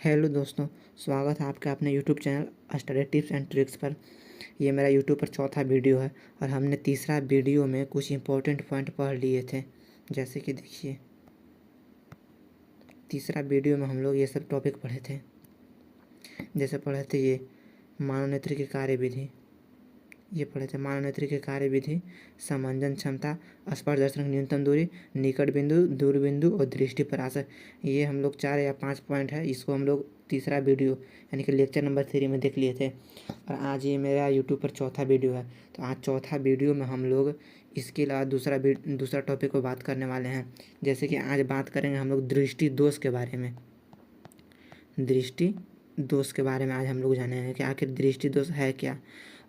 Hello दोस्तों, स्वागत है आपका अपने YouTube channel study tips and tricks पर। ये मेरा यूट्यूब पर चौथा वीडियो है और हमने तीसरा वीडियो में कुछ इंपॉर्टेंट पॉइंट पढ़ लिए थे। जैसे कि देखिए, तीसरा वीडियो में हम लोग ये सब टॉपिक पढ़े थे। जैसे पढ़े थे ये मानोनेत्र की कार्यविधि, ये पढ़े थे मानोनेत्र की कार्यविधि, समंजन क्षमता, स्पर्श दर्शन की न्यूनतम दूरी, निकट बिंदु, दूर बिंदु और दृष्टि परास। ये हम लोग 4 या 5 पॉइंट है, इसको हम लोग तीसरा वीडियो यानी कि लेक्चर नंबर 3 में देख लिए थे। और आज ये मेरा यूट्यूब पर चौथा वीडियो है। तो आज चौथा वीडियो में हम लोग इसके अलावा दूसरा टॉपिक को बात करने वाले हैं। जैसे कि आज बात करेंगे हम लोग दृष्टि दोष के बारे में। दृष्टि दोष के बारे में आज हम लोग जानेंगे कि आखिर दृष्टि दोष है क्या,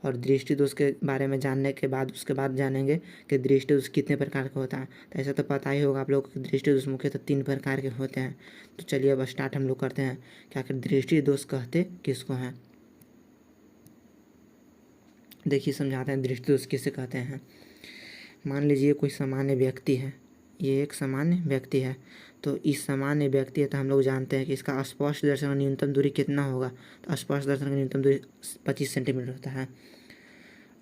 और दृष्टि दोष के बारे में जानने के बाद उसके बाद जानेंगे कि दृष्टि दोष कितने प्रकार का होता है। तो ऐसा तो पता ही होगा आप लोगों को कि दृष्टि दोष मुख्यतः 3 प्रकार के होते हैं। तो चलिए अब स्टार्ट हम लोग करते हैं कि आखिर दृष्टि दोष कहते किसको हैं। देखिए समझाते हैं दृष्टि दोष किसे कहते हैं। मान लीजिए कोई सामान्य व्यक्ति है, ये एक सामान्य व्यक्ति है। तो इस सामान्य व्यक्ति है तो हम लोग जानते हैं कि इसका स्पर्श दर्शन का न्यूनतम दूरी कितना होगा। तो स्पर्श दर्शन की न्यूनतम दूरी 25 सेंटीमीटर होता है।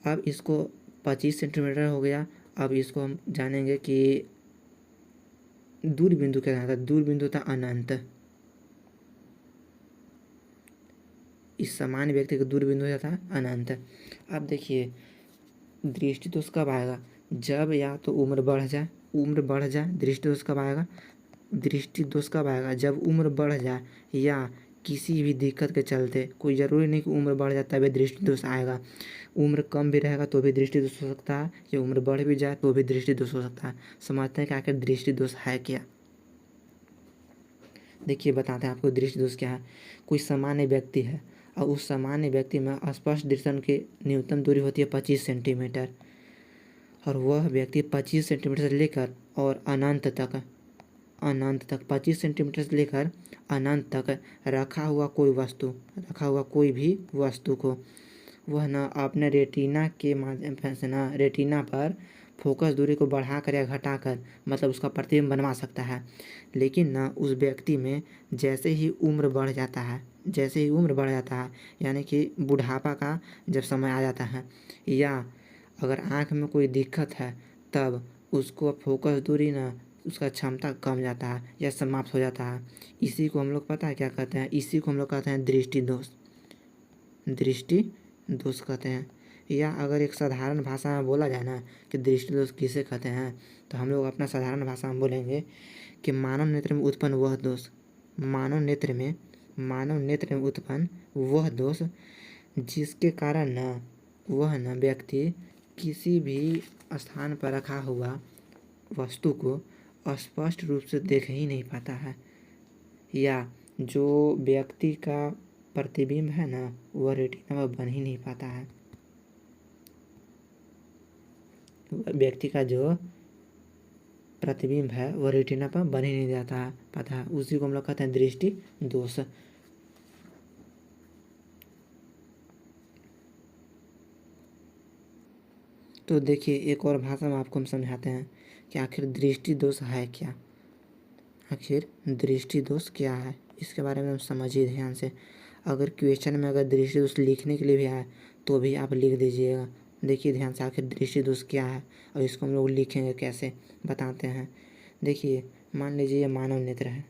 अब इसको 25 सेंटीमीटर हो गया। अब इसको हम जानेंगे कि दूर बिंदु क्या था। दूर बिंदु था अनंत। इस सामान्य व्यक्ति का दूर बिंदु था अनंत। अब देखिए दृष्टि दोष कब आएगा, जब या तो उम्र बढ़ जाए। दृष्टि दोष कब आएगा, दृष्टि दोष कब आएगा, जब उम्र बढ़ जाए या किसी भी दिक्कत के चलते। कोई ज़रूरी नहीं कि उम्र बढ़ जाए तभी दृष्टि दोष आएगा। उम्र कम भी रहेगा तो भी दृष्टि दोष हो सकता है, या उम्र बढ़ भी जाए तो भी दृष्टि दोष हो सकता है। समझते हैं कि आखिर दृष्टि दोष है क्या। देखिए बताते हैं आपको दृष्टि दोष क्या है। कोई सामान्य व्यक्ति है और उस सामान्य व्यक्ति में स्पर्श दर्शन की न्यूनतम दूरी होती है 25 सेंटीमीटर, और वह व्यक्ति 25 सेंटीमीटर से लेकर और अनंत तक 25 सेंटीमीटर से लेकर अनंत तक रखा हुआ कोई भी वस्तु को वह न अपने रेटिना के माध्यम से न रेटिना पर फोकस दूरी को बढ़ाकर या घटाकर मतलब उसका प्रतिबिंब बनवा सकता है। लेकिन न उस व्यक्ति में जैसे ही उम्र बढ़ जाता है यानी कि बुढ़ापा का जब समय आ जाता है, या अगर आँख में कोई दिक्कत है तब उसको फोकस दूरी न उसका क्षमता कम जाता है या समाप्त हो जाता है। इसी को हम लोग पता है क्या कहते हैं, इसी को हम लोग कहते हैं दृष्टि दोष कहते हैं। या अगर एक साधारण भाषा में बोला जाए ना कि दृष्टि दोष किसे कहते हैं, तो हम लोग अपना साधारण भाषा में बोलेंगे कि मानव नेत्र में उत्पन्न वह दोष जिसके कारण वह व्यक्ति किसी भी स्थान पर रखा हुआ वस्तु को स्पष्ट रूप से देख ही नहीं पाता है, या जो व्यक्ति का प्रतिबिंब है ना वह रेटिना में बन ही नहीं पाता है। व्यक्ति का जो प्रतिबिंब है वह रेटिना पर बन ही नहीं पाता है, उसी को हम लोग कहते हैं दृष्टि दोष। तो देखिए एक और भाषा में आपको हम समझाते हैं कि आखिर दृष्टि दोष है क्या। आखिर दृष्टि दोष क्या है इसके बारे में हम समझिए ध्यान से। अगर क्वेश्चन में अगर दृष्टि दोष लिखने के लिए भी आए तो भी आप लिख दीजिएगा। देखिए ध्यान से आखिर दृष्टि दोष क्या है और इसको हम लोग लिखेंगे कैसे बताते हैं। देखिए मान लीजिए ये मानव नेत्र है,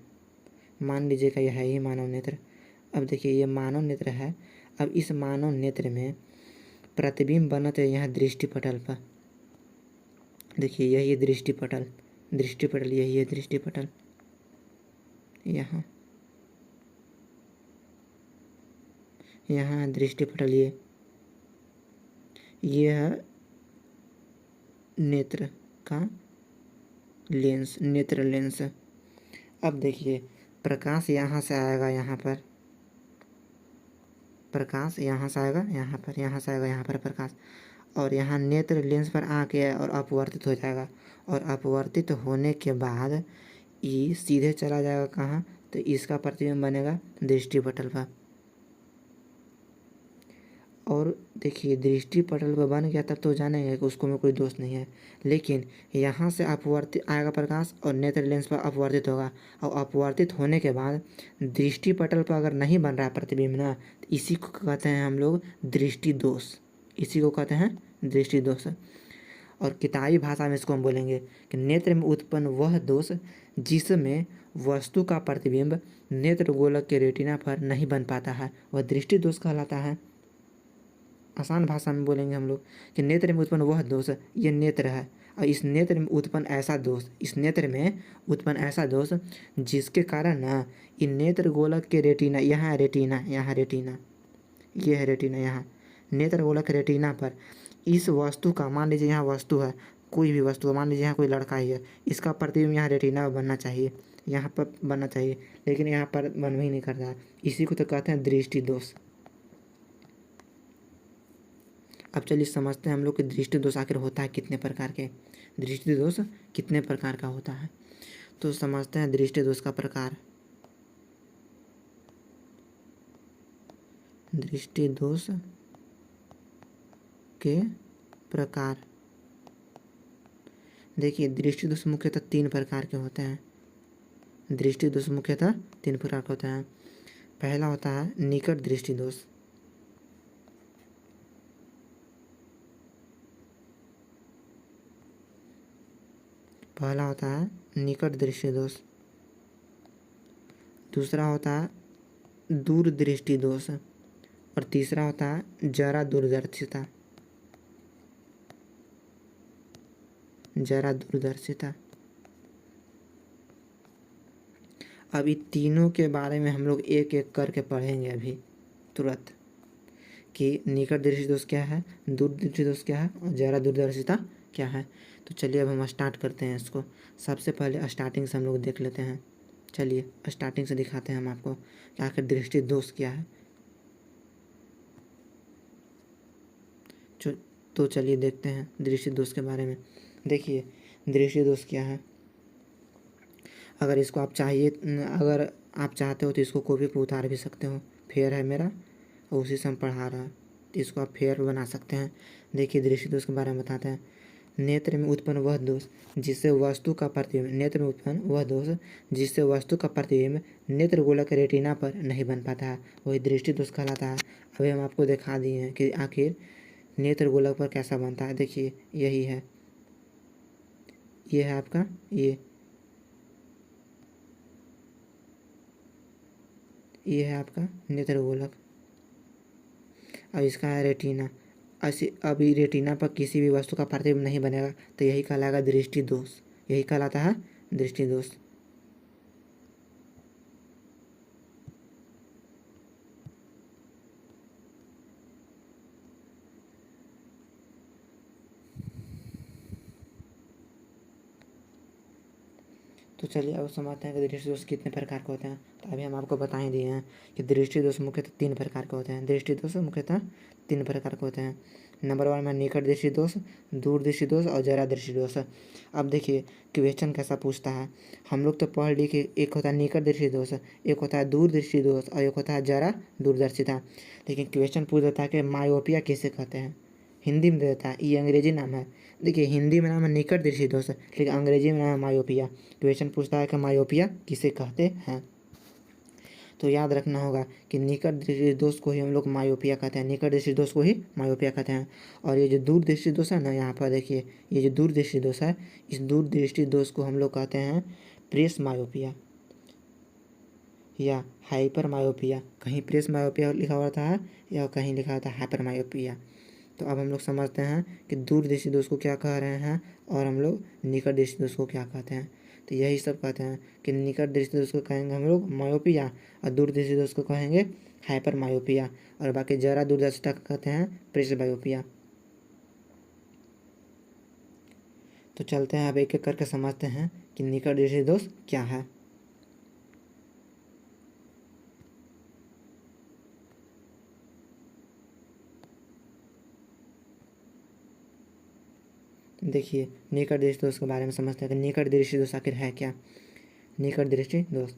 मान लीजिए का यह है ही मानव नेत्र। अब देखिए ये मानव नेत्र है। अब इस मानव नेत्र में प्रतिबिंब बनत है यहाँ दृष्टिपटल पर। देखिए यही है दृष्टिपटल यही है दृष्टिपटल। यहाँ दृष्टिपटल ये है नेत्र का लेंस, नेत्र लेंस। अब देखिए प्रकाश यहाँ से आएगा यहाँ पर, प्रकाश यहाँ से आएगा यहाँ पर प्रकाश, और यहाँ नेत्र लेंस पर आके और अपवर्तित हो जाएगा, और अपवर्तित होने के बाद ये सीधे चला जाएगा कहाँ, तो इसका प्रतिबिंब बनेगा दृष्टिपटल पर। और देखिए दृष्टि पटल पर बन गया तब तो जानेंगे कि उसको में कोई दोष नहीं है, लेकिन यहाँ से अपवर्तित आएगा प्रकाश और नेत्र लेंस पर अपवर्तित होगा, और अपवर्तित होने के बाद दृष्टि पटल पर अगर नहीं बन रहा है प्रतिबिंब ना, तो इसी को कहते हैं हम लोग दृष्टि दोष, इसी को कहते हैं दृष्टि दोष। और किताबी भाषा में इसको हम बोलेंगे कि नेत्र में उत्पन्न वह दोष जिसमें वस्तु का प्रतिबिंब नेत्र गोलक के रेटिना पर नहीं बन पाता है, वह दृष्टि दोष कहलाता है। आसान भाषा में बोलेंगे हम लोग कि नेत्र में उत्पन्न वह दोष, ये नेत्र है, और इस नेत्र में उत्पन्न ऐसा दोष, इस नेत्र में उत्पन्न ऐसा दोष जिसके कारण ना इन नेत्र गोलक के रेटिना, यहाँ रेटिना, यहाँ रेटिना, ये है रेटिना, यहाँ नेत्र गोलक रेटिना पर इस वस्तु का, मान लीजिए यहाँ वस्तु है, कोई भी वस्तु, मान लीजिए यहाँ कोई लड़का ही है, इसका प्रतिबिंब यहाँ रेटिना पर बनना चाहिए, यहाँ पर बनना चाहिए, लेकिन यहाँ पर बन ही नहीं कर रहा है, इसी को तो कहते हैं दृष्टि दोष। अब चलिए समझते हैं हम लोग कि दृष्टि दोष आखिर होता है कितने प्रकार के, दृष्टि दोष कितने प्रकार का होता है। तो समझते हैं दृष्टि दोष का प्रकार। दृष्टि दोष के प्रकार, देखिए दृष्टि दोष मुख्यतः 3 प्रकार के होते हैं। दृष्टि दोष मुख्यतः 3 प्रकार के होते हैं। पहला होता है निकट दृष्टि दोष, पहला होता है निकट दृष्टि दोष। दूसरा होता है दूर दृष्टि दोष, और तीसरा होता है जरा दूरदर्शिता, जरा दूरदर्शिता। अभी तीनों के बारे में हम लोग एक एक करके पढ़ेंगे अभी तुरंत, कि निकट दृष्टि दोष क्या है, दूर दृष्टि दोष क्या है, और जरा दूरदर्शिता क्या है। तो चलिए अब हम स्टार्ट करते हैं इसको। सबसे पहले स्टार्टिंग से हम लोग देख लेते हैं। चलिए स्टार्टिंग से दिखाते हैं हम आपको कि आखिर दृष्टि दोष क्या है। तो चलिए देखते हैं दृष्टि दोष के बारे में। देखिए दृष्टि दोष क्या है, अगर इसको आप चाहिए, अगर आप चाहते हो तो इसको कॉपी पर उतार भी सकते हो। फेयर है मेरा और उसी से हम पढ़ा रहा है, तो इसको आप फेयर बना सकते हैं। देखिए दृष्टि दोष के बारे में बताते हैं। नेत्र में उत्पन्न वह दोष जिससे वस्तु का प्रतिबिंब, नेत्र में उत्पन्न वह दोष जिससे वस्तु का प्रतिबिंब नेत्र गोलक रेटिना पर नहीं बन पाता है, वही दृष्टि दोष कहलाता है। अभी हम आपको दिखा दिए हैं कि आखिर नेत्र गोलक पर कैसा बनता है। देखिए यही है, ये है आपका, ये है आपका नेत्र गोलक। अब इसका है रेटिना। ऐसे अभी रेटिना पर किसी भी वस्तु का प्रतिबिंब नहीं बनेगा, तो यही कहलाएगा दृष्टि दोष, यही कहलाता है दृष्टि दोष। तो चलिए अब समझते हैं कि दृष्टि दोष कितने प्रकार के होते हैं। तो अभी हम आपको बता ही दिए हैं कि दृष्टि दोष मुख्यतः 3 प्रकार के होते हैं। दृष्टि दोष मुख्यतः 3 प्रकार के होते हैं। नंबर 1 में निकट दृष्टि दोष, दूर दृष्टि दोष और जरा दृष्टि दोष। अब देखिए क्वेश्चन कैसा पूछता है। हम लोग तो पढ़ लिखे, एक होता है निकट दृष्टि दोष, एक होता है दूर दृष्टि दोष और एक होता है जरा दूरदर्शिता। लेकिन क्वेश्चन पूछ देता है कि मायोपिया किसे कहते हैं, हिंदी में दे देता है, ये अंग्रेजी नाम है। देखिए हिंदी में नाम है निकट दृष्टि दोष, लेकिन अंग्रेजी में नाम है मायोपिया। क्वेश्चन पूछता है कि मायोपिया किसे कहते हैं। तो याद रखना होगा कि निकट दृष्टि दोष को ही हम लोग मायोपिया कहते हैं, निकट दृष्टि दोष को ही मायोपिया कहते हैं। और ये जो दूर दृष्टि दोष है ना, यहाँ पर देखिए ये जो दूर दृष्टि दोष है, इस दूर दृष्टि दोष को हम लोग कहते हैं प्रेस मायोपिया या हाइपर मायोपिया। कहीं प्रेस मायोपिया लिखा होता है या कहीं लिखा होता है हाइपर मायोपिया। तो अब हम लोग समझते हैं कि दूर दृष्टि दोष को क्या कह रहे हैं और हम लोग निकट दृष्टि दोष को क्या कहते हैं। तो यही सब कहते हैं कि निकट दृष्टि दोष को कहेंगे हम लोग मायोपिया और दूर दृष्टि दोष को कहेंगे हाइपर मायोपिया, और बाकी जरा दूरदर्शिता को कहते हैं प्रेस मायोपिया। तो चलते हैं अब एक एक करके समझते हैं कि निकट दृष्टि दोष क्या है। देखिए निकट दृष्टि दोष के बारे में समझते हैं कि निकट दृष्टि दोष आखिर है क्या। निकट दृष्टि दोष,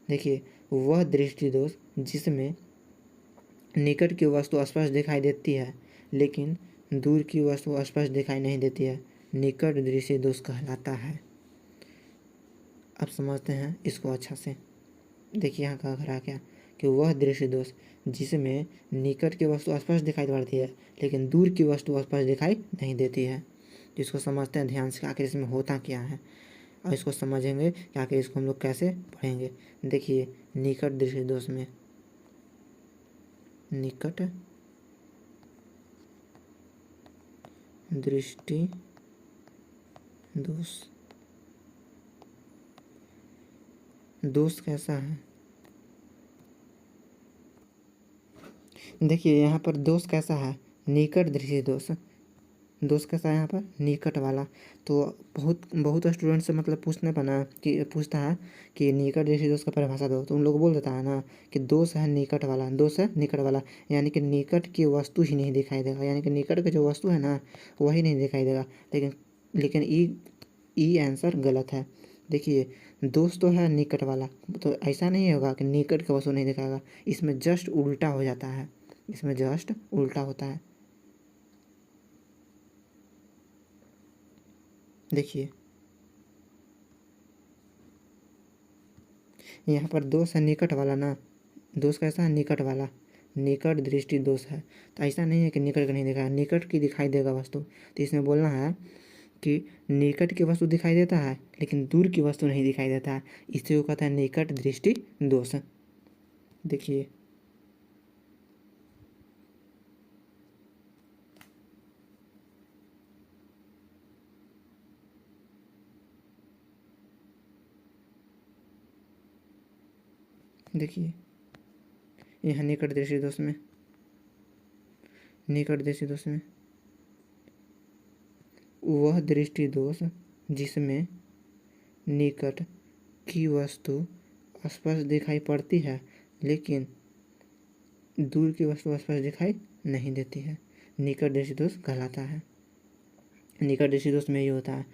देखिए वह दृष्टि दोष जिसमें निकट की वस्तु स्पष्ट दिखाई देती है लेकिन दूर की वस्तु स्पष्ट दिखाई नहीं देती है, निकट दृष्टि दोष कहलाता है। अब समझते हैं इसको अच्छा से। देखिए यहाँ का खरा क्या कि वह दृष्टि दोष जिसमें निकट की वस्तु स्पष्ट दिखाई पड़ती है लेकिन दूर की वस्तु स्पष्ट दिखाई नहीं देती है। इसको समझते हैं ध्यान से आखिर इसमें होता क्या है और इसको समझेंगे कि आखिर इसको हम लोग कैसे पढ़ेंगे। देखिए निकट दृष्टि दोष में निकट दृष्टि दोष दोष कैसा है। देखिए यहाँ पर दोष कैसा है, निकट दृष्टि दोष। दोष कैसा है यहाँ पर, निकट वाला। तो बहुत बहुत स्टूडेंट से मतलब पूछने पर ना कि पूछता है कि निकट दृष्टि दोष का परिभाषा दो, तो उन लोग बोल देता है ना कि दोष है निकट वाला, दोष है निकट वाला, यानी कि निकट की वस्तु ही नहीं दिखाई देगा, यानी कि निकट का जो वस्तु है ना वही नहीं दिखाई देगा। लेकिन ई आंसर गलत है। देखिए दोष तो है निकट वाला, तो ऐसा नहीं होगा कि निकट का वस्तु नहीं दिखाएगा, इसमें जस्ट उल्टा हो जाता है, इसमें जस्ट उल्टा होता है। देखिए यहाँ पर दोष है निकट वाला ना, दोष कैसा है, निकट वाला, निकट दृष्टि दोष है। तो ऐसा नहीं है कि निकट का नहीं दिखाया, निकट की दिखाई देगा वस्तु। तो इसमें बोलना है कि निकट की वस्तु दिखाई देता है लेकिन दूर की वस्तु नहीं दिखाई देता है, इसे वो कहता है निकट दृष्टि दोष। देखिए देखिए यहाँ निकट दृष्टि दोष में, निकट दृष्टि दोष में वह दृष्टि दोष जिसमें निकट की वस्तु स्पष्ट दिखाई पड़ती है लेकिन दूर की वस्तु स्पष्ट दिखाई नहीं देती है, निकट दृष्टि दोष कहलाता है। निकट दृष्टि दोष में ये होता है,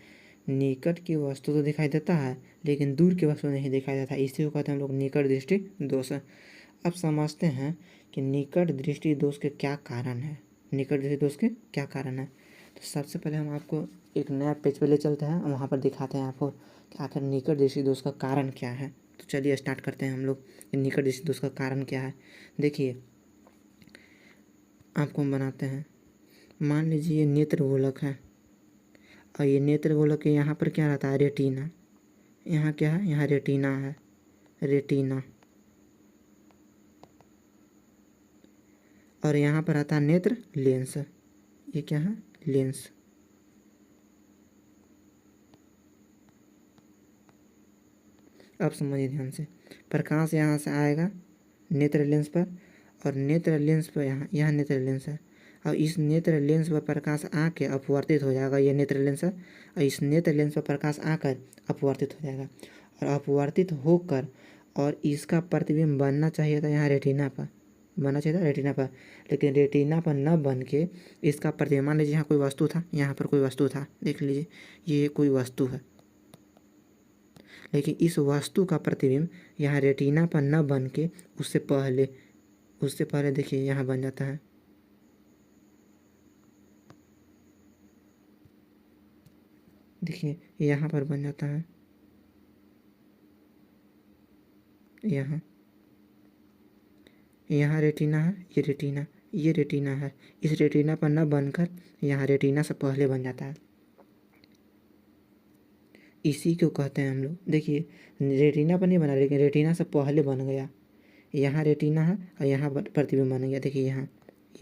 निकट की वस्तु तो दिखाई देता है लेकिन दूर की वस्तु नहीं दिखाई देता, इसी को कहते हैं हम लोग निकट दृष्टि दोष। अब समझते हैं कि निकट दृष्टि दोष के क्या कारण है, निकट दृष्टि दोष के क्या कारण है। तो सबसे पहले हम आपको एक नया पेज पे ले चलते हैं और वहाँ पर दिखाते हैं आपको कि आखिर निकट दृष्टि दोष का कारण क्या है। तो चलिए स्टार्ट करते हैं हम लोग कि निकट दृष्टि दोष का कारण क्या है। देखिए आपको हम बनाते हैं, मान लीजिए ये नेत्र गोलक है और ये नेत्र गोलक के यहाँ पर क्या रहता है, रेटिना। यहाँ क्या है, यहाँ रेटिना है, रेटिना। और यहाँ पर आता है नेत्र लेंस, ये क्या है, लेंस। अब समझिए ध्यान से, प्रकाश यहाँ से आएगा नेत्र लेंस पर और नेत्र लेंस पर यहाँ नेत्र लेंस है और इस नेत्र लेंस पर प्रकाश आके अपवर्तित हो जाएगा, ये नेत्र लेंस है और इस नेत्र लेंस पर प्रकाश आकर अपवर्तित हो जाएगा और अपवर्तित होकर और इसका प्रतिबिंब बनना चाहिए था यहाँ रेटिना पर, बनना चाहिए था रेटिना पर, लेकिन रेटिना पर न बन के इसका प्रतिबिंब, मान लीजिए यहाँ कोई वस्तु था, यहाँ पर कोई वस्तु था, देख लीजिए ये कोई वस्तु है, लेकिन इस वस्तु का प्रतिबिंब यहाँ रेटिना पर न बन के उससे पहले देखिए यहाँ बन जाता है। देखिए यहाँ पर बन जाता है, यहाँ रेटिना है, ये रेटिना है, इस रेटिना पर न बनकर यहाँ रेटिना से पहले बन जाता है, इसी को कहते हैं हम लोग। देखिए रेटिना पर नहीं बना लेकिन रेटिना से पहले बन गया, यहाँ रेटिना है और यहाँ प्रतिबिंब बन गया। देखिए यहाँ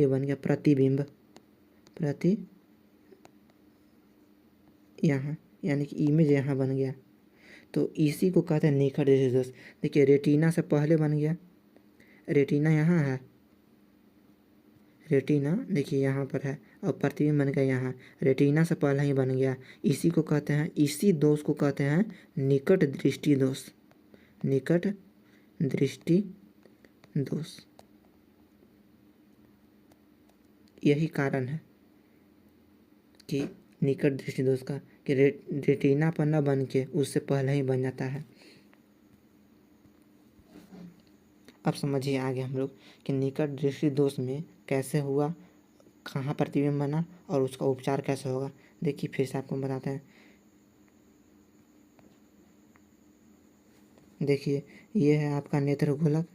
ये बन गया प्रतिबिंब, यहाँ यानी कि इमेज यहाँ बन गया, तो इसी को कहते हैं निकट दृष्टि दोष। देखिए रेटिना से पहले बन गया, रेटिना यहाँ है, रेटिना देखिए यहाँ पर है और प्रतिबिंब बन गया यहाँ, रेटिना से पहले ही बन गया, इसी को कहते हैं, इसी दोष को कहते हैं निकट दृष्टि दोष, निकट दृष्टि दोष। यही कारण है कि निकट दृष्टि दोष का कि रेटिना पर न बन के उससे पहले ही बन जाता है। अब समझिए आगे हम लोग कि निकट दृष्टि दोष में कैसे हुआ, कहाँ प्रतिबिंब बना और उसका उपचार कैसे होगा। देखिए फिर से आपको बताते हैं। देखिए ये है आपका नेत्र गोलक।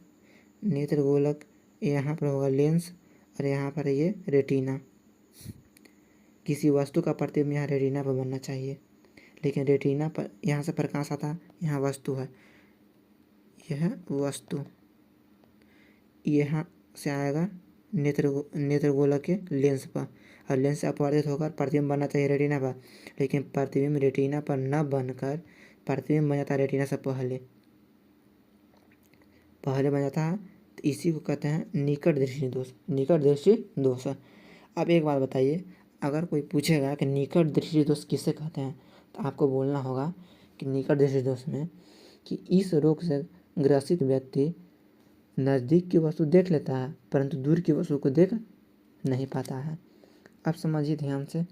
नेत्र गोलक यहाँ पर होगा लेंस और यहाँ पर ये रेटिना। किसी वस्तु का प्रतिबिंब यहाँ रेटिना पर बनना चाहिए, लेकिन रेटिना पर यहाँ से प्रकाश आता है, यहाँ वस्तु है, यह वस्तु यहाँ से आएगा नेत्र गोलक के लेंस पर और लेंस से अपवर्तित होकर प्रतिबिंब बनना चाहिए रेटिना पर, लेकिन प्रतिबिंब रेटिना पर न बनकर प्रतिबिंब बन जाता है रेटिना से पहले बन जाता है। तो इसी को कहते हैं निकट दृष्टि दोष। निकट दृष्टि दोष। अब एक बात बताइए, अगर कोई पूछेगा कि निकट दृष्टि दोष किसे कहते हैं, तो आपको बोलना होगा कि निकट दृष्टि दोष में कि इस रोग से ग्रसित व्यक्ति नज़दीक की वस्तु देख लेता है परंतु दूर की वस्तु को देख नहीं पाता है। अब समझिए ध्यान से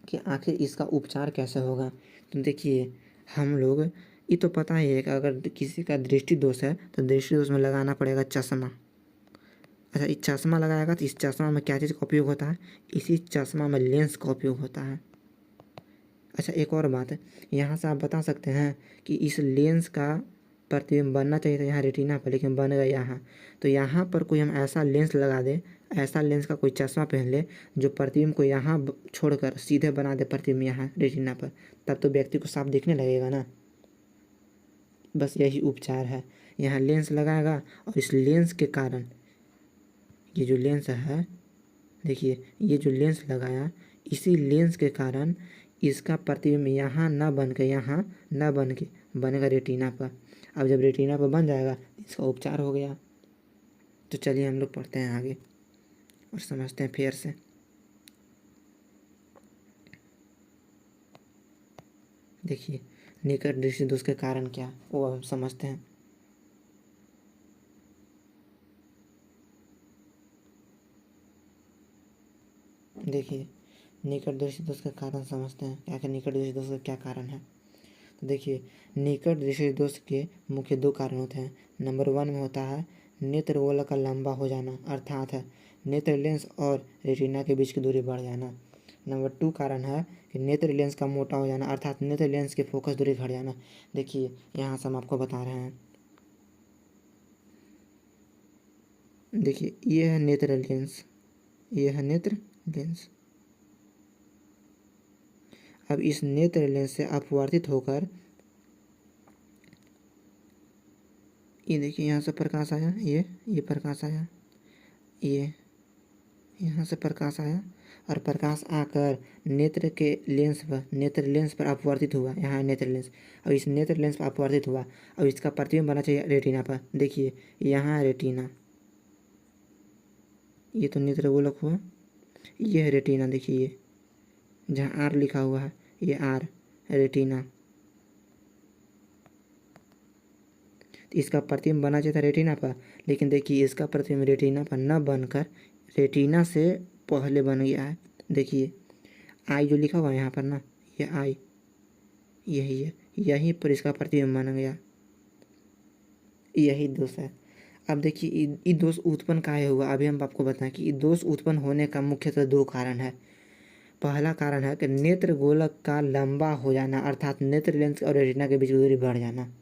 कि आखिर इसका उपचार कैसे होगा। तो देखिए हम लोग, ये तो पता ही है कि अगर किसी का दृष्टि दोष है तो दृष्टि दोष में लगाना पड़ेगा चश्मा। अच्छा, ये चश्मा लगाएगा तो इस चश्मा में क्या चीज़ का उपयोग होता है, इसी चश्मा में लेंस का उपयोग होता है। अच्छा एक और बात है, यहाँ से आप बता सकते हैं कि इस लेंस का प्रतिबिंब बनना चाहिए था यहाँ रेटिना पर, लेकिन बन गया यहाँ। तो यहाँ पर कोई हम ऐसा लेंस लगा दे, ऐसा लेंस का कोई चश्मा पहन ले जो प्रतिबिंब को यहाँ छोड़कर सीधे बना दे प्रतिबिंब यहाँ रेटिना पर, तब तो व्यक्ति को साफ दिखने लगेगा ना। बस यही उपचार है। यहाँ लेंस लगाएगा और इस लेंस के कारण, ये जो लेंस है देखिए, ये जो लेंस लगाया, इसी लेंस के कारण इसका प्रतिबिंब यहाँ न बन के यहाँ न बन के बनेगा रेटिना पर। अब जब रेटिना पर बन जाएगा इसका उपचार हो गया। तो चलिए हम लोग पढ़ते हैं आगे और समझते हैं फिर से। देखिए निकट दृष्टि दोष के कारण क्या वो हम समझते हैं। देखिए निकट दृष्टि दोष का कारण समझते हैं, क्या निकट दृष्टि दोष का क्या कारण है। तो देखिए निकट दृष्टि दोष के मुख्य दो कारण होते हैं। नंबर 1 में होता है नेत्र गोलक का लंबा हो जाना, अर्थात है नेत्र लेंस और रेटिना के बीच की दूरी बढ़ जाना। नंबर 2 कारण है कि नेत्र लेंस का मोटा हो जाना, अर्थात नेत्र लेंस की फोकस दूरी घट जाना। देखिए यहाँ से हम आपको बता रहे हैं। देखिए ये है नेत्र लेंस, ये है नेत्र लेंस। अब इस नेत्र लेंस से अपवर्तित होकर ये देखिए यहाँ से प्रकाश आया, ये प्रकाश आया, ये यहाँ से प्रकाश आया और प्रकाश आकर नेत्र लेंस पर अपवर्तित हुआ। यहाँ नेत्र लेंस, अब इस नेत्र लेंस पर अपवर्तित हुआ। अब इसका प्रतिबिंब बना चाहिए रेटिना पर। देखिए यहाँ रेटिना, ये तो नेत्र गोलक हुआ, ये है रेटिना। देखिए ये जहाँ आर लिखा हुआ है, ये आर रेटिना। इसका प्रतिबिंब बना चाहिए था रेटिना पर, लेकिन देखिए इसका प्रतिबिंब रेटिना पर न बनकर रेटिना से पहले बन गया है। देखिए आई जो लिखा हुआ है यहाँ पर ना, ये आई यही है, यहीं पर इसका प्रतिबिंब बन गया। यही दोष है। अब देखिए ये दोष उत्पन्न काहे हुआ, अभी हम आपको बताएं कि दोष उत्पन्न होने का मुख्यतः 2 कारण है। पहला कारण है कि नेत्र गोलक का लंबा हो जाना, अर्थात नेत्र लेंस और रेटिना के बीच की दूरी बढ़ जाना।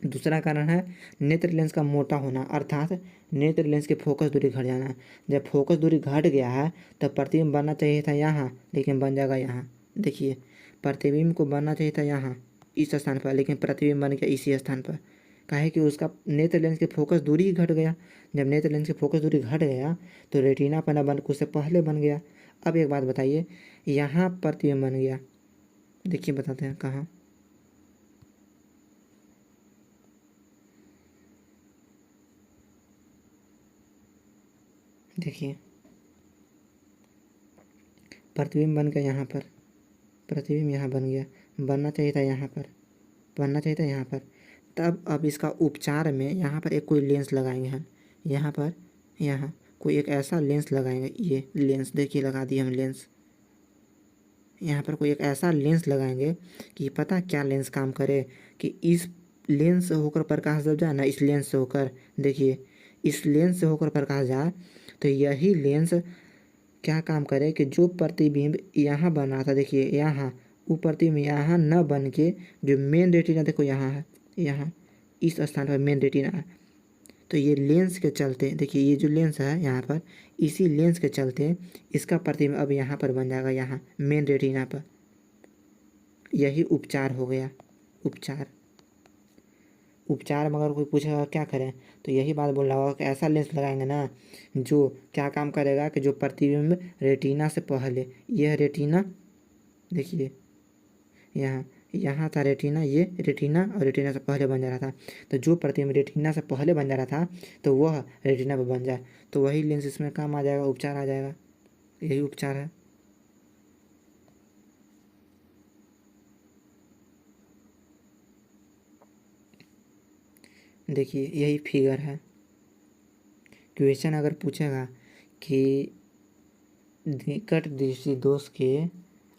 दूसरा कारण है नेत्र लेंस का मोटा होना, अर्थात नेत्र लेंस की फोकस दूरी घट जाना। जब फोकस दूरी घट गया है तब प्रतिबिंब बनना चाहिए था यहाँ, लेकिन बन जाएगा यहाँ। देखिए प्रतिबिंब को बनना चाहिए था यहाँ इस स्थान पर, लेकिन प्रतिबिंब बन गया इसी स्थान पर। काहे कि उसका नेत्र लेंस की फोकस दूरी ही घट गया। जब नेत्र लेंस की फोकस दूरी घट गया तो रेटिना पर न बन के उससे पहले बन गया। अब एक बात बताइए, यहाँ प्रतिबिंब बन गया, देखिए बताते हैं कहाँ। देखिए प्रतिबिंब बन गया यहाँ पर, प्रतिबिंब यहाँ बन गया, बनना चाहिए था यहाँ पर, बनना चाहिए था यहाँ पर। तब अब इसका उपचार में यहाँ पर एक कोई लेंस लगाएंगे हम, यहाँ पर यहाँ कोई एक ऐसा लेंस लगाएंगे। ये लेंस देखिए लगा दिए हम लेंस, यहाँ पर कोई एक ऐसा लेंस लगाएंगे कि पता क्या लेंस काम करे कि इस लेंस से होकर प्रकाश जब जाए ना, इस लेंस से होकर, देखिए इस लेंस से होकर प्रकाश जाए तो यही लेंस क्या काम करे कि जो प्रतिबिंब यहाँ बना था, देखिए यहाँ वो प्रतिबिंब यहाँ न बन के जो मेन रेटिना देखो यहाँ है, यहाँ इस स्थान पर मेन रेटिना है, तो ये लेंस के चलते, देखिए ये जो लेंस है यहाँ पर, इसी लेंस के चलते इसका प्रतिबिंब अब यहाँ पर बन जाएगा, यहाँ मेन रेटिना पर। यही उपचार हो गया। उपचार में अगर कोई पूछेगा क्या करें तो यही बात बोल रहा होगा कि ऐसा लेंस लगाएंगे ना जो क्या काम करेगा कि जो प्रतिबिंब रेटिना से पहले, यह रेटिना देखिए यहाँ था रेटिना, ये रेटिना और रेटिना से पहले बन जा रहा था, तो जो प्रतिबिंब रेटिना से पहले बन जा रहा था तो वह रेटिना पर बन जाए, तो वही लेंस इसमें काम आ जाएगा, उपचार आ जाएगा। यही उपचार है। देखिए यही फिगर है। क्वेश्चन अगर पूछेगा कि निकट दृष्टि दोष के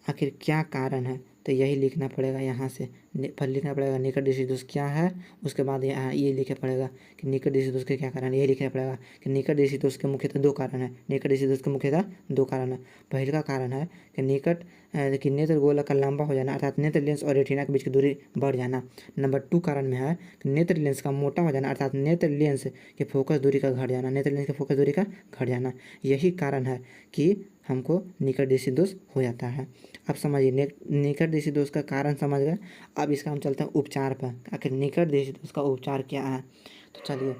आखिर क्या कारण है तो यही लिखना पड़ेगा, यहाँ से पर लिखना पड़ेगा निकट दृष्टि दोष क्या है, उसके बाद यहाँ ये लिखना पड़ेगा कि निकट दृष्टि दोष के क्या कारण है। यही लिखना पड़ेगा कि निकट दृष्टि दोष के मुख्यतः दो कारण है। निकट दृष्टि दोष के मुख्यतः दो कारण है। पहले का कारण है कि निकट कि नेत्र गोलक का लंबा हो जाना, अर्थात नेत्र लेंस और रेटिना के बीच की दूरी बढ़ जाना। नंबर 2 कारण में है कि नेत्र लेंस का मोटा हो जाना, अर्थात नेत्र लेंस के फोकस दूरी का घट जाना, नेत्र लेंस के फोकस दूरी का घट जाना। यही कारण है कि हमको निकट दृष्टि दोष हो जाता है। अब समझिए निकट दृष्टि दोष का कारण समझ गए। अब इसका हम चलते हैं उपचार पर, आखिर निकट दृष्टि दोष का उपचार क्या है। तो चलिए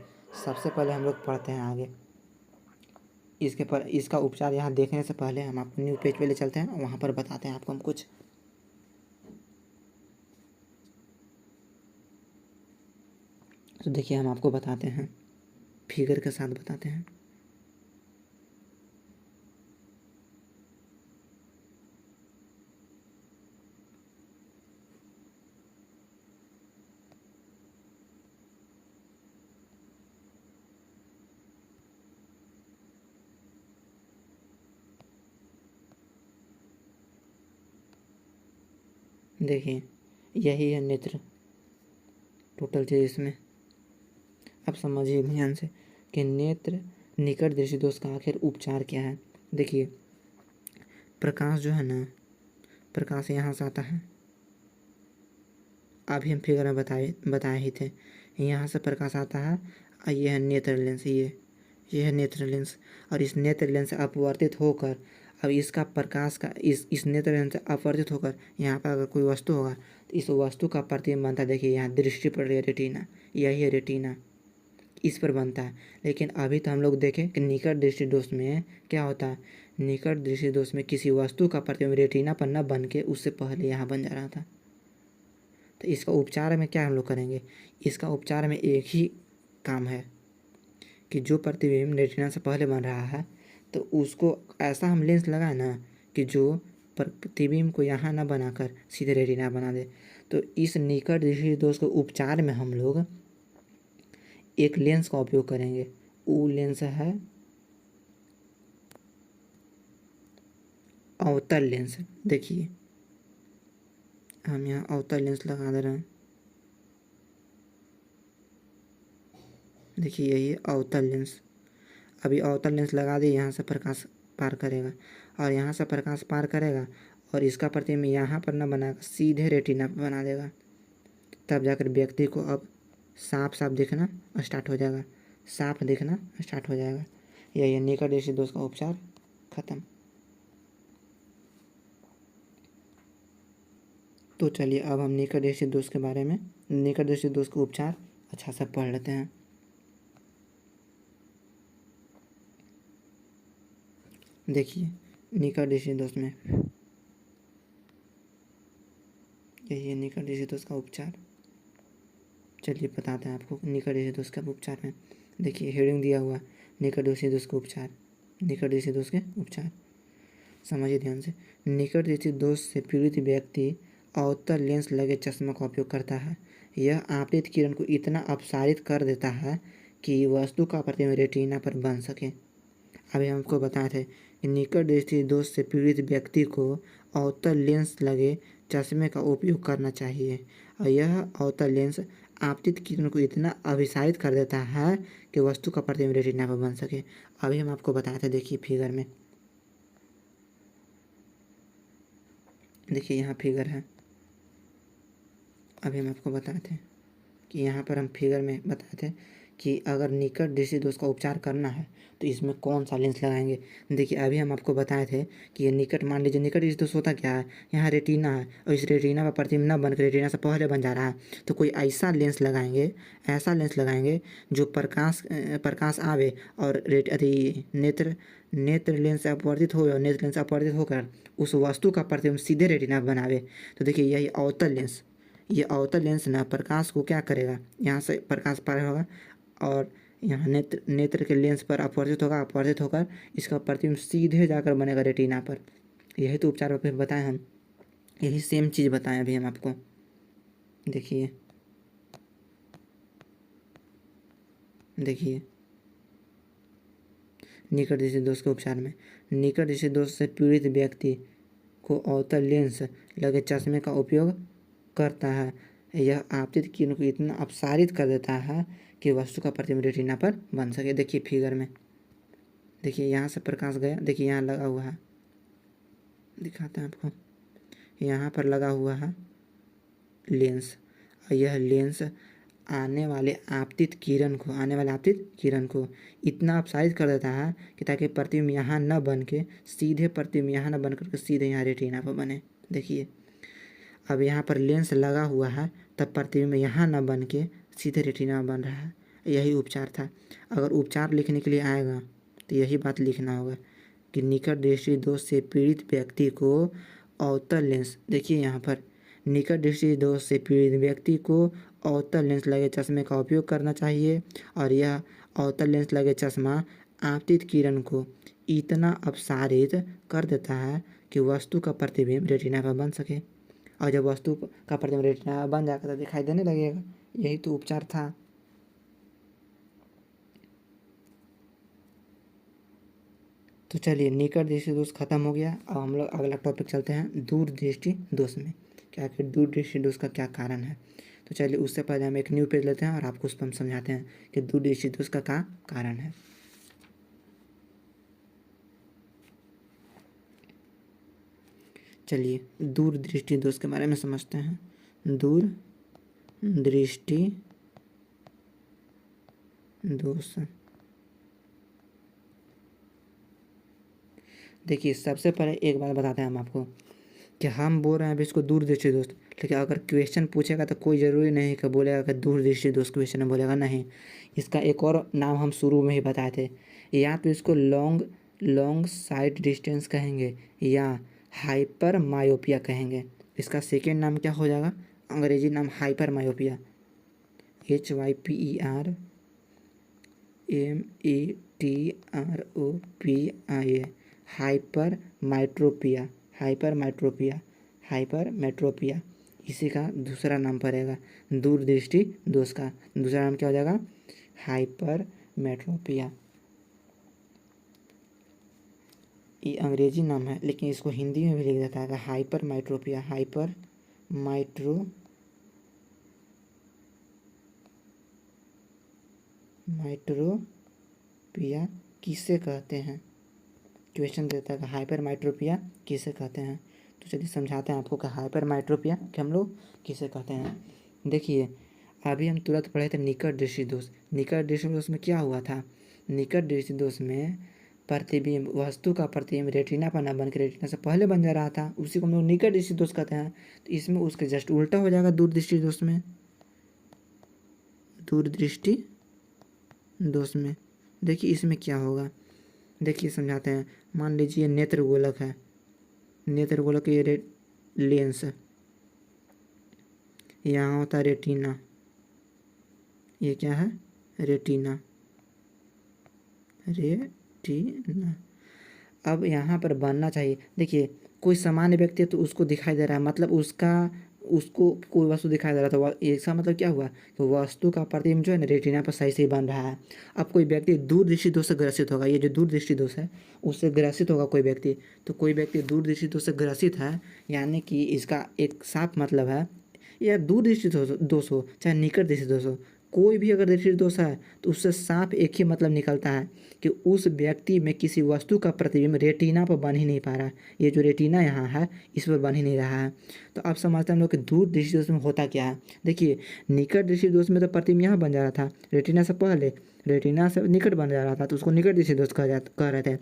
सबसे पहले हम लोग पढ़ते हैं आगे इसका उपचार। यहाँ देखने से पहले हम आपको न्यू पेज पे ले चलते हैं, वहाँ पर बताते हैं आपको हम कुछ। तो देखिए हम आपको बताते हैं, फिगर के साथ बताते हैं। देखिए यही है नेत्र, टोटल चीज़ इसमें। अब समझिए ध्यान से कि नेत्र निकट दृष्टि दोष का आखिर उपचार क्या है। देखिए प्रकाश जो है ना, प्रकाश यहाँ से आता है, अभी हम फिगर में बताए ही थे, यहाँ से प्रकाश आता है और ये है नेत्र लेंस, ये है नेत्र लेंस, और इस नेत्र लेंस से अपवर्तित होकर अब इसका प्रकाश का इस नेत्र लेंस से अपवर्तित होकर यहाँ पर अगर कोई वस्तु होगा तो इस वस्तु का प्रतिबिंब बनता है। देखिए यहाँ दृष्टि पड़ रही है, रेटिना, यही है रेटिना, इस पर बनता है। लेकिन अभी तो हम लोग देखें कि निकट दृष्टि दोष में क्या होता है। निकट दृष्टि दोष में किसी वस्तु का प्रतिबिंब रेटिना पर न बन के उससे पहले यहाँ बन जा रहा था। तो इसका उपचार में क्या हम लोग करेंगे, इसका उपचार में एक ही काम है कि जो प्रतिबिंब रेटिना से पहले बन रहा है तो उसको ऐसा हम लेंस लगाए ना कि जो प्रतिबिंब को यहाँ ना बनाकर सीधे रेटिना बना दे। तो इस निकट दृष्टि दोष के उपचार में हम लोग एक लेंस का उपयोग करेंगे। वो लेंस है अवतल लेंस। देखिए हम यहाँ अवतल लेंस लगा दे रहे हैं, देखिए यही अवतल लेंस। अभी अवतल लेंस लगा दिए, यहाँ से प्रकाश पार करेगा और यहाँ से प्रकाश पार करेगा और इसका प्रतिबिंब यहाँ पर न बनाकर सीधे रेटिना पर बना देगा। तब जाकर व्यक्ति को अब साफ साफ दिखना स्टार्ट हो जाएगा, साफ दिखना स्टार्ट हो जाएगा। यही निकट दृष्टि दोष का उपचार खत्म। तो चलिए अब हम निकट दृष्टि दोष के बारे में, निकट दृष्टि दोष का उपचार अच्छा से पढ़ लेते हैं। देखिए निकट दृष्टि दोष में यही है निकट दृष्टि दोष का उपचार। चलिए बताते हैं आपको निकट दृष्टि दोष का उपचार में। देखिए हेडिंग दिया हुआ निकट दृष्टि दोष का उपचार, निकट दृष्टि दोष के उपचार। समझिए ध्यान से, निकट दृष्टि दोष से पीड़ित व्यक्ति अवतल लेंस लगे चश्मा का उपयोग करता है। यह आपतित किरण को इतना अपसारित कर देता है कि वस्तु का प्रतिबिंब रेटिना पर बन सके। अभी हमको बताए थे कि निकट दृष्टि दोष से पीड़ित व्यक्ति को अवतल लेंस लगे चश्मे का उपयोग करना चाहिए और यह अवतल लेंस आपतित किरण को इतना अभिसारित कर देता है कि वस्तु का प्रतिबिंब रेटिना पर बन सके। अभी हम आपको बताए थे, देखिए फिगर में, देखिए यहाँ फिगर है। अभी हम आपको बताए थे कि यहाँ पर हम फिगर में बताए थे कि अगर निकट दृष्टि दोष का उपचार करना है तो इसमें कौन सा लेंस लगाएंगे। देखिए अभी हम आपको बताए थे कि ये निकट, मान लीजिए निकट दृष्टि दोष होता क्या है, यहाँ रेटिना है और इस रेटिना पर प्रतिबिंब न बनकर रेटिना से पहले बन जा रहा है, तो कोई ऐसा लेंस लगाएंगे, ऐसा लेंस लगाएंगे जो प्रकाश आवे और नेत्र लेंस से अपवर्तित हो और नेत्र लेंस से अपवर्तित होकर उस वस्तु का प्रतिबिंब सीधे रेटिना पर बनावे। तो देखिए यही अवतल लेंस, ये अवतल लेंस ना प्रकाश को क्या करेगा, यहाँ से प्रकाश पार होगा और यहाँ नेत्र के लेंस पर अपवर्तित होगा, अपवर्तित होकर इसका प्रतिबिंब सीधे जाकर बनेगा रेटिना पर। यही तो उपचार फिर बताएं हम, यही सेम चीज़ बताएं अभी हम आपको। देखिए देखिए निकट दृष्टि दोष के उपचार में, निकट दृष्टि दोष से पीड़ित व्यक्ति को अवतल लेंस लगे चश्मे का उपयोग करता है। यह आपतित किरण को इतना अपसारित कर देता है कि वस्तु का प्रतिबिंब रेटिना पर बन सके। देखिए फिगर में, देखिए यहाँ से प्रकाश गया, देखिए यहाँ लगा हुआ है, दिखाते हैं आपको, यहाँ पर लगा हुआ है लेंस और यह लेंस आने वाले आपतित किरण को इतना अपसारित कर देता है कि ताकि प्रतिबिंब यहाँ न बन के सीधे प्रतिबिंब यहाँ न बन करके सीधे यहाँ रेटिना पर बने। देखिए अब यहाँ पर लेंस लगा हुआ है तब प्रतिबिंब यहाँ न बन के सीधे रेटिना में बन रहा है। यही उपचार था। अगर उपचार लिखने के लिए आएगा तो यही बात लिखना होगा कि निकट दृष्टि दोष से पीड़ित व्यक्ति को अवतल लेंस, देखिए यहाँ पर निकट दृष्टि दोष से पीड़ित व्यक्ति को अवतल लेंस लगे चश्मे का उपयोग करना चाहिए और यह अवतल लेंस लगे चश्मा आपतित किरण को इतना अपसारित कर देता है कि वस्तु का प्रतिबिंब रेटिना पर बन सके और जब वस्तु का प्रतिबिंब रेटिना बन जाएगा तो दिखाई देने लगेगा। यही तो उपचार था। तो चलिए निकट दृष्टि दोष खत्म हो गया। अब हम लोग अगला टॉपिक चलते हैं दूर दृष्टि दोष में। क्या आखिर दूर दृष्टि दोष का क्या कारण है। तो चलिए उससे पहले हम एक न्यू पेज लेते हैं और आपको उस पर हम समझाते हैं कि दूर दृष्टि दोष का क्या कारण है। चलिए दूर दृष्टि दोष के बारे में समझते हैं। दूर दृष्टि दोष, देखिए सबसे पहले एक बात बताते हैं हम आपको कि हम बोल रहे हैं अभी इसको दूर दृष्टि दोष, लेकिन अगर क्वेश्चन पूछेगा तो कोई ज़रूरी नहीं कि बोलेगा कि दूर दृष्टि दोष क्वेश्चन में बोलेगा, नहीं। इसका एक और नाम हम शुरू में ही बताए थे, या तो इसको लॉन्ग साइट डिस्टेंस कहेंगे या हाइपर मायोपिया कहेंगे। इसका सेकेंड नाम क्या हो जाएगा, अंग्रेजी नाम हाइपर मायोपिया, HYPERMETROPIA, हाइपर मेट्रोपिया इसी का दूसरा नाम पड़ेगा। दूर दृष्टि दोष का दूसरा नाम क्या हो जाएगा, हाइपर मेट्रोपिया। ये अंग्रेजी नाम है लेकिन इसको हिंदी में भी लिख देता है हाइपर मेट्रोपिया। हाइपर मेट्रोपिया किसे कहते हैं, क्वेश्चन देता है कि हाइपर मेट्रोपिया किसे कहते हैं। तो चलिए समझाते हैं आपको कि हाइपर मेट्रोपिया कि हम लोग किसे कहते हैं। देखिए अभी हम तुरंत पढ़े थे निकट दृष्टि दोष। निकट दृष्टि दोष में क्या हुआ था, निकट दृष्टि दोष में प्रतिबिंब, वस्तु का प्रतिबिंब रेटिना पर न बन के रेटिना से पहले बन जा रहा था, उसी को हम लोग निकट दृष्टि दोष कहते हैं। तो इसमें उसके जस्ट उल्टा हो जाएगा दूर दृष्टि दोष में। दूर दृष्टि दोष में देखिए इसमें क्या होगा, देखिए समझाते हैं। मान लीजिए नेत्र गोलक है, नेत्र गोलक ये लेंस, यहाँ होता है रेटिना, ये क्या है रेटिना। अब यहाँ पर बनना चाहिए, देखिए कोई सामान्य व्यक्ति है तो उसको दिखाई दे रहा है, मतलब उसको कोई वस्तु दिखाई दे रहा था, इसका मतलब क्या हुआ कि वस्तु का प्रतिबिंब जो है ना रेटिना पर सही से बन रहा है। अब कोई व्यक्ति दूर दृष्टि दोष से ग्रसित होगा, ये जो दूर दृष्टि दोष है उससे ग्रसित होगा कोई व्यक्ति, तो कोई व्यक्ति दूर दृष्टि दोष से ग्रसित है, यानी कि इसका एक साफ मतलब है या दूर दृष्टि दोष हो चाहे निकट दृष्टि दोष हो, कोई भी अगर दृष्टि दोष है तो उससे साफ एक ही मतलब निकलता है कि उस व्यक्ति में किसी वस्तु का प्रतिबिंब रेटिना पर बन ही नहीं पा रहा है। ये जो रेटिना यहाँ है इस पर बन ही नहीं रहा है। तो आप समझते हैं हम लोग कि दूर दृष्टि दोष में होता क्या है। देखिए निकट दृष्टि दोष में तो प्रतिबिंब यहाँ बन जा रहा था, रेटिना से पहले रेटिना से निकट बन जा रहा था, तो उसको निकट दृष्टि दोष कह रहे थे।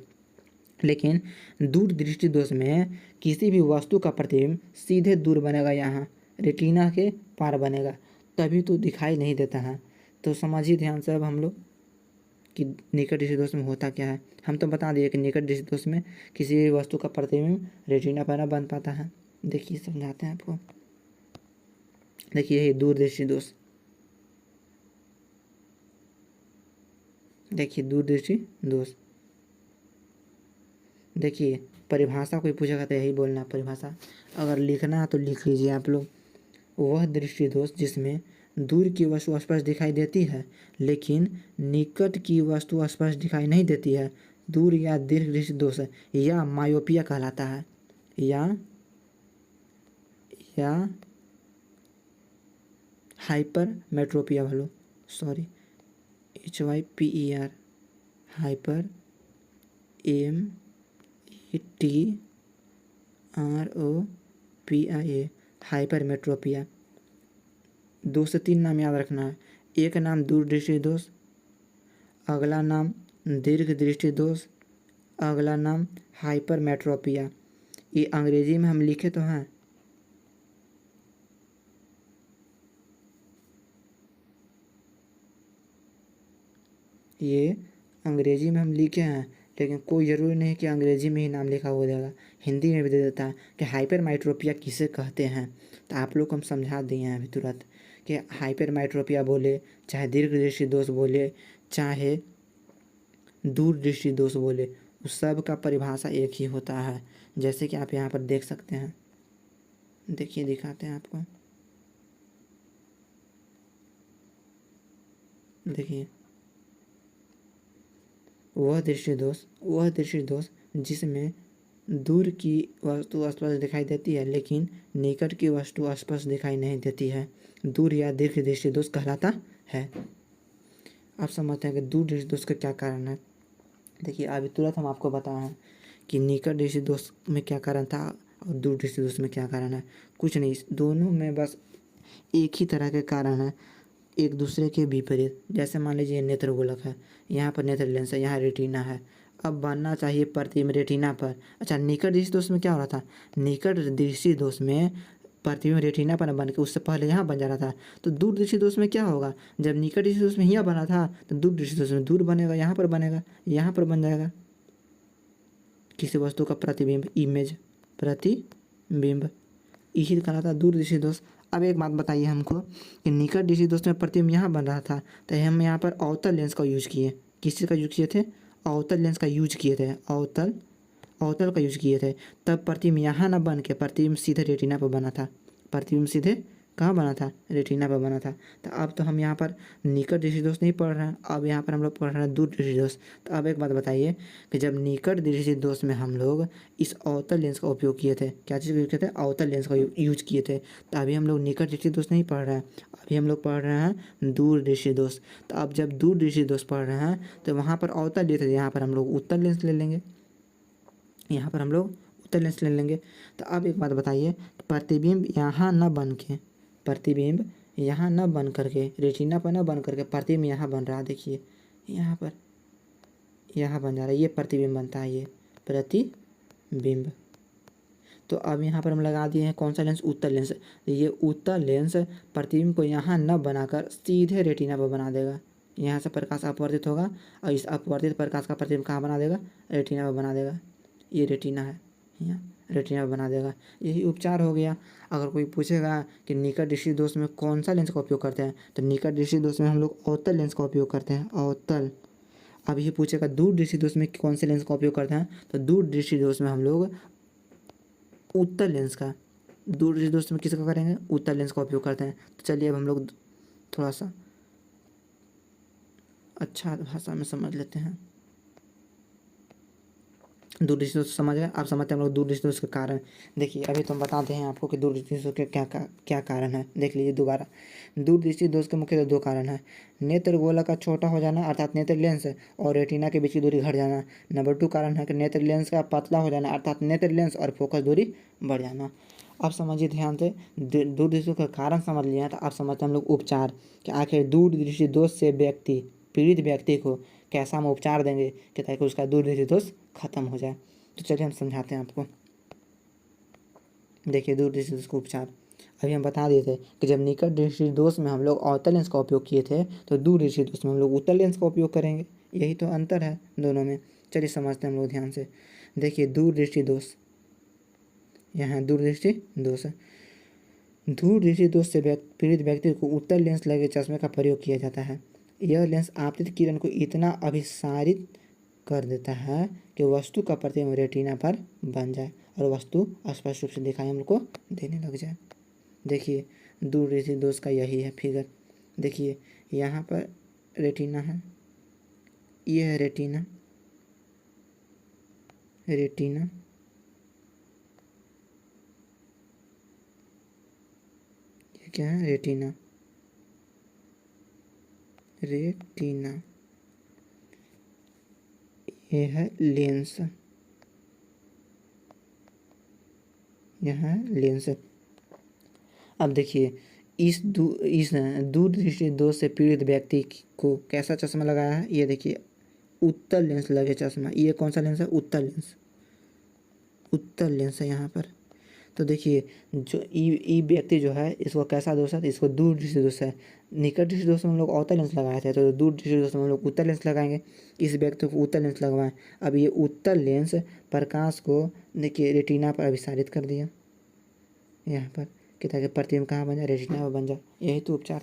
लेकिन दूर दृष्टि दोष में किसी भी वस्तु का प्रतिबिंब सीधे दूर बनेगा, यहाँ रेटिना के पार बनेगा, तभी तो दिखाई नहीं देता है। तो समझिए ध्यान से अब हम लोग कि निकट दृष्टि दोष में होता क्या है। हम तो बता दिए कि निकट दृष्टि दोष में किसी भी वस्तु का प्रतिबिंब रेटिना पर न बन पाता है। देखिए समझाते हैं आपको। देखिए यही दूर दृष्टि दोष, देखिए दूर दृष्टि दोष। देखिए परिभाषा कोई पूछेगा तो यही बोलना परिभाषा, अगर लिखना है तो लिख लीजिए आप लोग। वह दृष्टि दोष जिसमें दूर की वस्तु स्पष्ट दिखाई देती है लेकिन निकट की वस्तु स्पष्ट दिखाई नहीं देती है, दूर या दीर्घ दृष्टि दोष है, या मायोपिया कहलाता है। या हाइपर मेट्रोपिया वालों, sorry HYPER, hyper METROPIA, hypermetropia. 2 से 3 नाम याद रखना है। एक नाम दूर दृष्टि दोष, अगला नाम दीर्घ दृष्टि दोष, अगला नाम हाइपर मेट्रोपिया। ये अंग्रेजी में हम लिखे तो हैं, ये अंग्रेजी में हम लिखे हैं, लेकिन कोई ज़रूरी नहीं कि अंग्रेजी में ही नाम लिखा हो जाएगा, हिंदी में भी दे देता है कि हाइपर मेट्रोपिया किसे कहते हैं। तो आप लोग को हम समझा दिए हैं अभी तुरंत कि हाइपर मेट्रोपिया बोले, चाहे दीर्घ दृष्टि दोष बोले, चाहे दूर दृष्टि दोष बोले, उस सब का परिभाषा एक ही होता है। जैसे कि आप यहाँ पर देख सकते हैं, देखिए दिखाते हैं आपको। देखिए वह दृष्टि दोष जिसमें दूर की वस्तु स्पष्ट दिखाई देती है लेकिन निकट की वस्तु स्पष्ट दिखाई नहीं देती है, दूर या दीर्घ दृष्टि दोष कहलाता है। आप समझते हैं कि दूर दृष्टि दोष का क्या कारण है। देखिए अभी तुरंत हम आपको बताएं कि निकट दृष्टि दोष में क्या कारण था और दूर दृष्टि दोष में क्या कारण है। कुछ नहीं, दोनों में बस एक ही तरह के कारण है, एक दूसरे के विपरीत। जैसे मान लीजिए नेत्र गोलक है, यहाँ पर नेत्र लेंस है, यहाँ रेटिना है, अब बनना चाहिए प्रतिबिंब रेटिना पर। अच्छा निकट दृष्टि दोष में क्या हो रहा था, निकट दृष्टि दोष में प्रतिबिंब रेटिना पर बन के उससे पहले यहाँ बन जा रहा था। तो दूर दृष्टि दोष में क्या होगा, जब निकट दृष्टि दोष में यहाँ बना था तो दूर दृष्टि दोष में दूर बनेगा, यहाँ पर बनेगा, यहाँ पर बन जाएगा किसी वस्तु का प्रतिबिंब, इमेज, प्रतिबिंब, यही कहलाता है दूर दृष्टि दोष। अब एक बात बताइए हमको कि निकट दृष्टि दोष में प्रतिबिंब यहाँ बन रहा था तो हम यहाँ पर अवतल लेंस का यूज किए। किस चीज़ का यूज किए थे, अवतल लेंस का यूज किए थे, अवतल का यूज किए थे। तब प्रतिबिंब यहाँ ना बन के प्रतिबिंब सीधे रेटिना पर बना था, प्रतिबिंब सीधे कहाँ बना था, रेटिना पर बना था। तो अब तो हम यहाँ पर निकट दृष्टि दोष नहीं पढ़ रहे हैं, अब यहाँ पर हम लोग पढ़ रहे हैं दूर दृष्टि दोष। तो अब एक बात बताइए कि जब निकट दृष्टि दोष में हम लोग इस अवतल लेंस का उपयोग किए थे, क्या चीज़ का यूज किए थे, अवतल लेंस का यूज किए थे, तो अभी हम लोग निकट दृष्टि दोष नहीं पढ़ रहे हैं, अभी हम लोग पढ़ रहे हैं दूर दृष्टि दोष। तो अब जब दूर दृष्टि दोष पढ़ रहे हैं तो वहाँ पर अवतल लिए थे, यहाँ पर हम लोग उत्तल लेंस ले लेंगे, यहाँ पर हम लोग उत्तल लेंस ले लेंगे। तो अब एक बात बताइए, प्रतिबिंब यहाँ न बन के, प्रतिबिंब यहाँ न बन करके, रेटिना पर न बन करके प्रतिबिंब यहाँ बन रहा है। देखिए यहाँ पर यहाँ बन जा रहा है, ये प्रतिबिंब बनता है, ये प्रतिबिंब। तो अब यहाँ पर हम लगा दिए हैं कौन सा लेंस, उत्तल लेंस। ये उत्तल लेंस प्रतिबिंब को यहाँ न बनाकर सीधे रेटिना पर बना देगा। यहाँ से प्रकाश अपवर्तित होगा और इस अपवर्तित प्रकाश का प्रतिबिंब कहाँ बना देगा, रेटिना पर बना देगा। ये रेटिना है, यहाँ रेटिना बना देगा। यही उपचार हो गया। अगर कोई पूछेगा कि निकट दृष्टि दोष में कौन सा लेंस का उपयोग करते हैं, तो निकट दृष्टि दोष में हम लोग अवतल लेंस का उपयोग करते हैं, अवतल। अब ये पूछेगा दूर दृष्टि दोष में कौन से लेंस का उपयोग करते हैं, तो दूर दृष्टि दोष में हम लोग उत्तल लेंस का, दूर दृष्टि दोष में किसका करेंगे, उत्तल लेंस का उपयोग करते हैं। तो चलिए अब हम लोग थोड़ा सा अच्छा भाषा में समझ लेते हैं। दूरदृष्टि दोष समझ गए। अब समझते हैं हम लोग दूरदृष्टि दोष के कारण। देखिए अभी तो हम बताते हैं आपको कि दूरदृष्टि दोष के क्या कारण है। देख लीजिए दोबारा, दूरदृष्टि दोष के मुख्यतः दो कारण है। नेत्र गोलक का छोटा हो जाना अर्थात नेत्र लेंस और रेटिना के बीच की दूरी घट जाना। नंबर 2 कारण है कि नेत्र लेंस का पतला हो जाना अर्थात नेत्र लेंस और फोकस दूरी बढ़ जाना। अब समझिए ध्यान से, दूरदृष्टि का कारण समझ लिया तो अब समझते हैं हम लोग उपचार कि आखिर दूरदृष्टि दोष से पीड़ित व्यक्ति को कैसा हम उपचार देंगे कि ताकि उसका दूरदृष्टि दोष खत्म हो जाए। तो चलिए हम समझाते हैं आपको। देखिए दूरदृष्टि दोष का उपचार अभी हम बता दिए थे कि जब निकट दृष्टि दोष में हम लोग अवतल लेंस का उपयोग किए थे तो दूरदृष्टि दोष में हम लोग उत्तल लेंस का उपयोग करेंगे। यही तो अंतर है दोनों में। चलिए समझते हैं हम लोग ध्यान से। देखिए दूरदृष्टि दोष, यहाँ दूरदृष्टि दोष है। दूरदृष्टि दोष से पीड़ित व्यक्ति को उत्तल लेंस लगे चश्मे का प्रयोग किया जाता है। यह लेंस आपतित किरण को इतना अभिसारित कर देता है कि वस्तु का प्रतिबिंब रेटिना पर बन जाए और वस्तु स्पष्ट रूप से दिखाई हम लोग को देने लग जाए। देखिए दूरदृष्टि दोष का यही है फिगर। देखिए यहाँ पर रेटिना है, ये है रेटिना, रेटिना ये क्या है, रेटिना, रेटिना ये है लेंस, यह है लेंस। अब देखिए इस दूरदृष्टि दोष से पीड़ित व्यक्ति को कैसा चश्मा लगाया है। ये देखिए उत्तल लेंस लगे चश्मा। ये कौन सा लेंस है, उत्तल लेंस, उत्तल लेंस है यहाँ पर। तो देखिए जो ई व्यक्ति जो है इसको कैसा दोष है, इसको दूरदृष्टि दोष है। निकट दृष्टि दोष में हम लोग अवतल लेंस लगाए थे तो दूरदृष्टि दोष में हम लोग उत्तल लेंस लगाएंगे। इस व्यक्ति को उत्तल लेंस लगवाएं। अब ये उत्तल लेंस प्रकाश को देखिए रेटिना पर अभिसारित कर दिया यहाँ पर कि ताकि प्रतिबिंब कहाँ बन जाए, रेटिना में बन जाए। यही तो उपचार।